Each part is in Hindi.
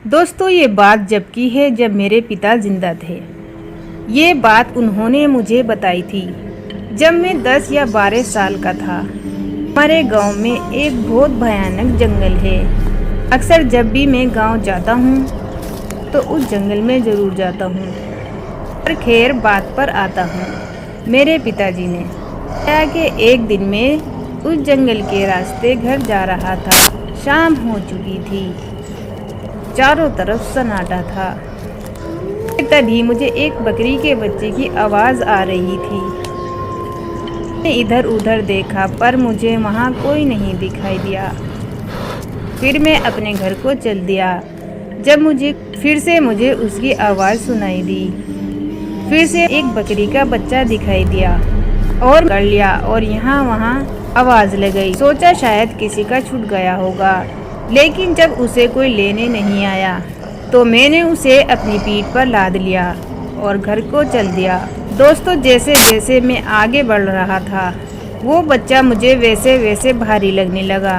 दोस्तों ये बात जब की है जब मेरे पिता जिंदा थे। ये बात उन्होंने मुझे बताई थी जब मैं 10 या 12 साल का था। हमारे गांव में एक बहुत भयानक जंगल है। अक्सर जब भी मैं गांव जाता हूँ तो उस जंगल में ज़रूर जाता हूँ। पर खैर बात पर आता हूँ। मेरे पिताजी ने बताया कि एक दिन मैं उस जंगल के रास्ते घर जा रहा था। शाम हो चुकी थी, चारों तरफ सन्नाटा था। तभी मुझे एक बकरी के बच्चे की आवाज़ आ रही थी। मैंने इधर उधर देखा पर मुझे वहाँ कोई नहीं दिखाई दिया। फिर मैं अपने घर को चल दिया। जब मुझे उसकी आवाज़ सुनाई दी, फिर से एक बकरी का बच्चा दिखाई दिया और कर लिया और यहाँ वहाँ आवाज़ लगाई। सोचा शायद किसी का छूट गया होगा, लेकिन जब उसे कोई लेने नहीं आया तो मैंने उसे अपनी पीठ पर लाद लिया और घर को चल दिया। दोस्तों जैसे जैसे मैं आगे बढ़ रहा था वो बच्चा मुझे वैसे वैसे भारी लगने लगा।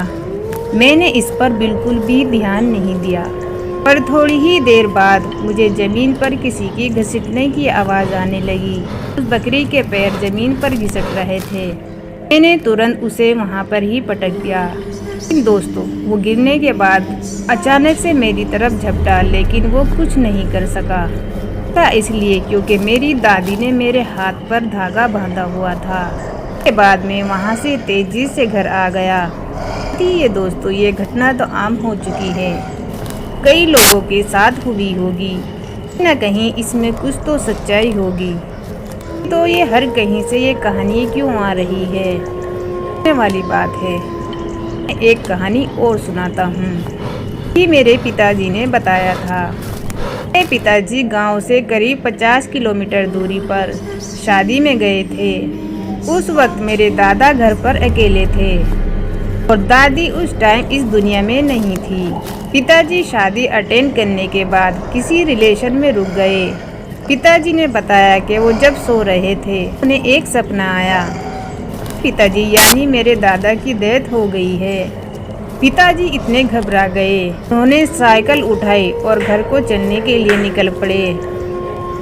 मैंने इस पर बिल्कुल भी ध्यान नहीं दिया, पर थोड़ी ही देर बाद मुझे ज़मीन पर किसी की घसीटने की आवाज़ आने लगी। उस बकरी के पैर ज़मीन पर घिसट रहे थे। मैंने तुरंत उसे वहाँ पर ही पटक दिया। दोस्तों वो गिरने के बाद अचानक से मेरी तरफ झपटा, लेकिन वो कुछ नहीं कर सका इसलिए क्योंकि मेरी दादी ने मेरे हाथ पर धागा बांधा हुआ था। के बाद मैं वहाँ से तेजी से घर आ गया। ये दोस्तों ये घटना तो आम हो चुकी है, कई लोगों के साथ हुई होगी, न कहीं इसमें कुछ तो सच्चाई होगी। तो ये हर कहीं से ये कहानी क्यों आ रही है, वाली बात है। एक कहानी और सुनाता हूँ कि मेरे पिताजी ने बताया था। मेरे पिताजी गांव से करीब 50 किलोमीटर दूरी पर शादी में गए थे। उस वक्त मेरे दादा घर पर अकेले थे और दादी उस टाइम इस दुनिया में नहीं थी। पिताजी शादी अटेंड करने के बाद किसी रिलेशन में रुक गए। पिताजी ने बताया कि वो जब सो रहे थे उन्हें एक सपना आया। पिताजी यानी मेरे दादा की डेथ हो गई है। पिताजी इतने घबरा गए, उन्होंने साइकिल उठाई और घर को चलने के लिए निकल पड़े।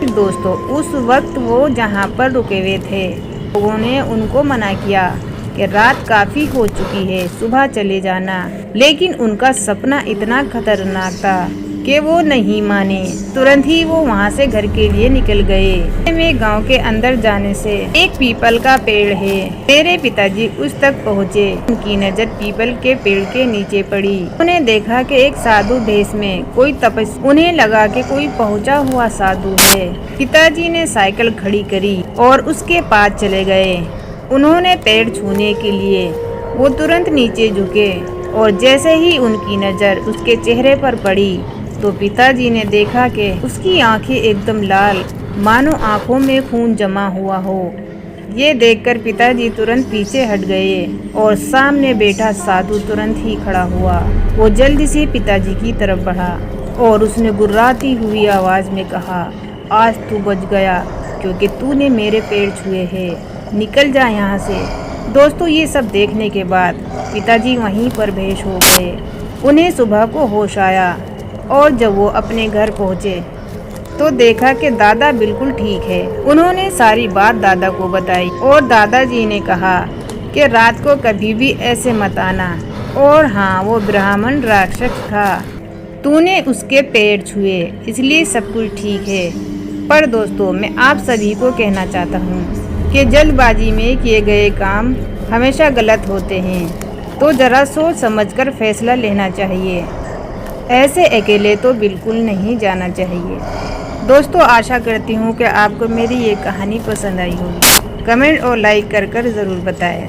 दोस्तों उस वक्त वो जहाँ पर रुके हुए थे लोगों ने उनको मना किया कि रात काफ़ी हो चुकी है, सुबह चले जाना, लेकिन उनका सपना इतना खतरनाक था कि वो नहीं माने। तुरंत ही वो वहाँ से घर के लिए निकल गए। में गांव के अंदर जाने से एक पीपल का पेड़ है। मेरे पिताजी उस तक पहुँचे। उनकी नज़र पीपल के पेड़ के नीचे पड़ी। उन्हें देखा कि एक साधु भेष में कोई उन्हें लगा कि कोई पहुँचा हुआ साधु है। पिताजी ने साइकिल खड़ी करी और उसके पास चले गए। उन्होंने पैर छूने के लिए वो तुरंत नीचे झुके और जैसे ही उनकी नज़र उसके चेहरे पर पड़ी तो पिताजी ने देखा कि उसकी आंखें एकदम लाल, मानो आंखों में खून जमा हुआ हो। ये देखकर पिताजी तुरंत पीछे हट गए और सामने बैठा साधु तुरंत ही खड़ा हुआ। वो जल्दी से पिताजी की तरफ बढ़ा और उसने गुर्राती हुई आवाज़ में कहा, आज तू बच गया क्योंकि तूने मेरे पैर छुए हैं, निकल जा यहाँ से। दोस्तों ये सब देखने के बाद पिताजी वहीं पर बेहोश हो गए। उन्हें सुबह को होश आया और जब वो अपने घर पहुँचे तो देखा कि दादा बिल्कुल ठीक है। उन्होंने सारी बात दादा को बताई और दादाजी ने कहा कि रात को कभी भी ऐसे मत आना। और हाँ वो ब्राह्मण राक्षस था, तूने उसके पैर छुए इसलिए सब कुछ ठीक है। पर दोस्तों मैं आप सभी को कहना चाहता हूँ कि जल्दबाजी में किए गए काम हमेशा गलत होते हैं, तो ज़रा सोच समझकर फैसला लेना चाहिए। ऐसे अकेले तो बिल्कुल नहीं जाना चाहिए। दोस्तों आशा करती हूँ कि आपको मेरी ये कहानी पसंद आई होगी। कमेंट और लाइक कर ज़रूर बताएं।